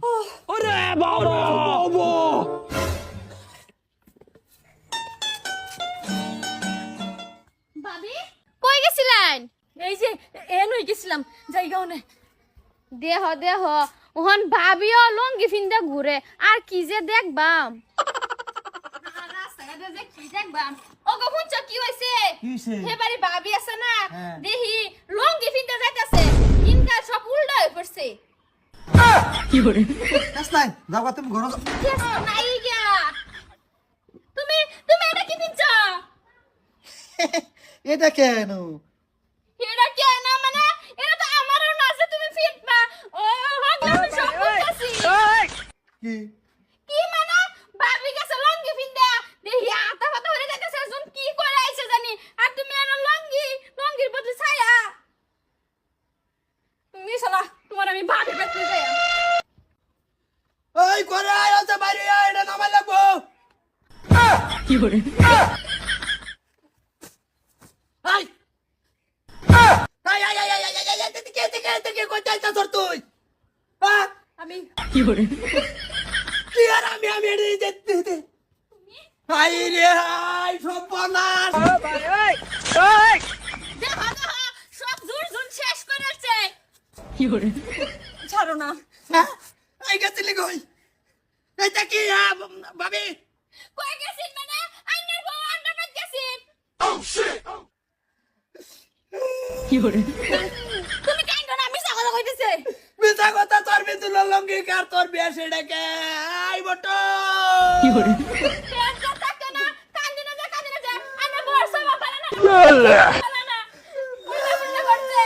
ওরে বাবা বাবা ভাবি কই গেছিলেন? এই যে এনই গেছিলাম জায়গাও না। দেহ দেহ ওহন ভাবিও লঙ্গি ফিন্দা ঘুরে আর কি যে দেখবাম রাস্তাঘাটে যে কি দেখবাম। ওগো হুঁচ কি হইছে? হেবারি ভাবি আছে না, দেখি লঙ্গি ফিন্দা যাইতাছে, ইনকা সব উল্টা হয়ে পড়ছে। কি করে নাই যাও তুমি ঘর যাও। কেস নাই গিয়া তুমি তুমি এটা কি পিনছ? এটা কেন এটা কেন মানে এটা তো আমারও না যে তুমি ফিটবা। ও হগলা আমি সব বুঝতাছি। কি কি মানে ভাবি গেছে লঙ্গি ফিন্দা, দেখি আতা পাতা হয়ে যাইতাছে, শুন কি করে আইছে জানি। আর তুমি এনে লঙ্গির বদলে ছায়া। তুমি শালা তোমার আমি ভাবি পেতে যাই। ওই করে আয় আছে বাইরে আয় এটা নামাই লাগবো। কি করে আই আই আই আই আই আই আই কে কই যাইতা তোর তুই হ্যাঁ আমি কি করে কি আর আমি এড়ে যেতে আই রে আই সর্বনাশ দেখো দেখো সব জুর জুর শেষ করেছে। কি করে ছাড়ো না। হ্যাঁ আই গেছিলি কই এটা কি ভাবি কই গেছিস মানে আইনের বউ আন্ডারবাদ গেছিস। কি করে তুমি কাইন্ড না মিছা কথা কইতেছে। মিছা কথা তোর বিতুল লঙ্গি কার তোর বিয়া সেটাকে আই বটো কি করে পেট তো থাকে না, কান্দিনা যা আইনের বউ সব পারে না। পারে না বুঝা করছে।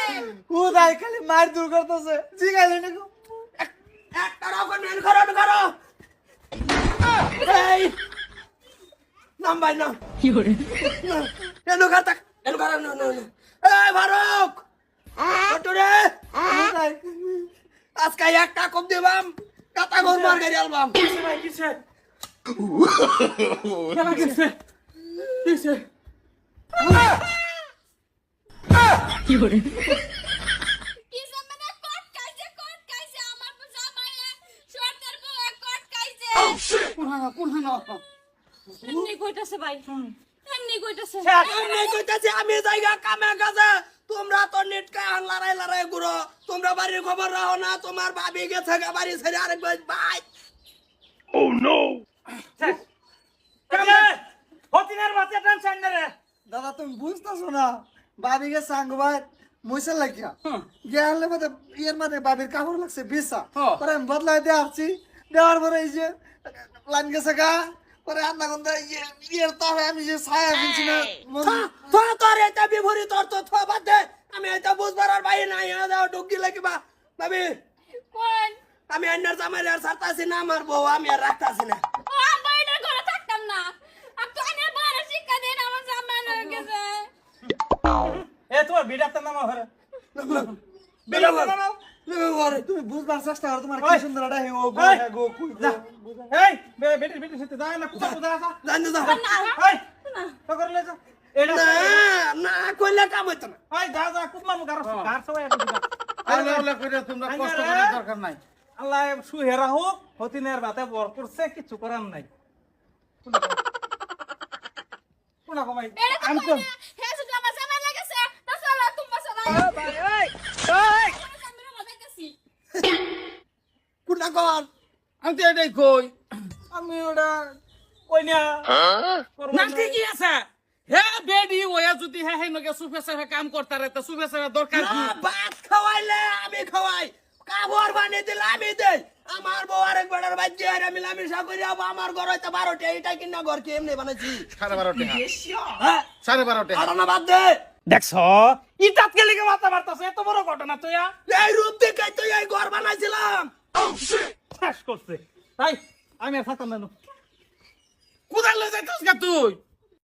ও দাই খালি মার দূর করতেছে জিগাইলে না একটা রকম নেন করো এই নাম ভাই না কি করে এনো ঘর তাক এনো ঘর না না এই ফারুক ওটো রে আজকে একটা কম দিবাম কাটা ঘর মার গাড়ি আলবাম ভাই কিসে কেন কিসে কি করে কি মানে কট কাইছে আমার জামাইয়ে সরকার বউ কট কাইছে। কোন হানো এমনি কইতাছে ভাই এমনি কইতাছে আমি কইতাছি আমি জায়গা কামে কাজে তোমরা তো নেট কা লড়াই গুরো তোমরা বাড়ির খবর রাখো না তোমার ভাবি গেছে বাড়ি ছেড়ে আরেক ভাই ও নো হতিনের বাচ্চা টেনশন না রে দাদা তুমি বুঝতেছো না ভাবি গেছে আঙ্গবার মইসা লাগিয়া গেলে মধ্যে ইয়ের মধ্যে ভাবির কাপড় লাগছে বিছা পরে আমি বদলাই দিয়ে আসছি দেওয়ার পরে এই যে লাইন গেছে গা পরে আন্না গন্ধা ইয়ের তারে আমি যে ছায়া ফেলছি না তোর এটা বিভরি তোর তো থা বাদ দে আমি এটা বুঝবার আর ভাই নাই দাও ঢুকি লাগিবা ভাবি কোন আমি আন্নার জামাইলে আর ছাড়তাছি না আমার বউ আমি আর রাখতাছি না ও আমি এটার ঘরে থাকতাম না। আমি তো আইনের বউরে শিক্ষা দেন আমার জামাই হয়ে গেছে। এ তোমার বিড়াতে নামা ঘরে তুমি বুঝবার চেষ্টা করো তোমার কি সুন্দর এটা ও গো কুই এই বেটি সাথে যায় না কোথা কোথা আসা জানি যা এই তো করলে যা এটা না না কইলে কাম হইতো না এই যা কুতমাম গার সবাই আল্লাহ করে তোমরা কষ্ট করার দরকার নাই আল্লাহ সুহেরা হোক হতিনের বাতে বর করছে কিছু করার নাই কোনা কমাই এটা তো আমি তো কই না, হে শুধু আমার জামাই লাগেছে, তা চলো তুমি চলো। আমি মজা করতেছি। কুনা কর আমি তো এটাই কই আমি ওটা কই না না ঠিকই আছে হে বেডি ওয়া যদি হে হে নকে সুফে সাফে কাম করতে রে তো সুফে সাফে দরকার কি না ভাত খাওয়াইলে আমি খাওয়াই কাবর বানিয়ে দিলে আমি দেই আমার বউ আরেক বেড়ার বাচ্চা আর আমি লামিশা করি আমার ঘর হইতে 12টা এইটা কিনা ঘর কি এমনি বানাইছি 12:30 হ্যাঁ 12:30 আর না বাদ দে দেখছ ইটাত কে লিগে মাথা মারতাছে এত বড় ঘটনা তো এই রূপ দেখে তো এই ঘর বানাইছিলাম শেষ করছে তাই আমি আর থাকতাম না কোথায় লয়ে যাইতাস গা তুই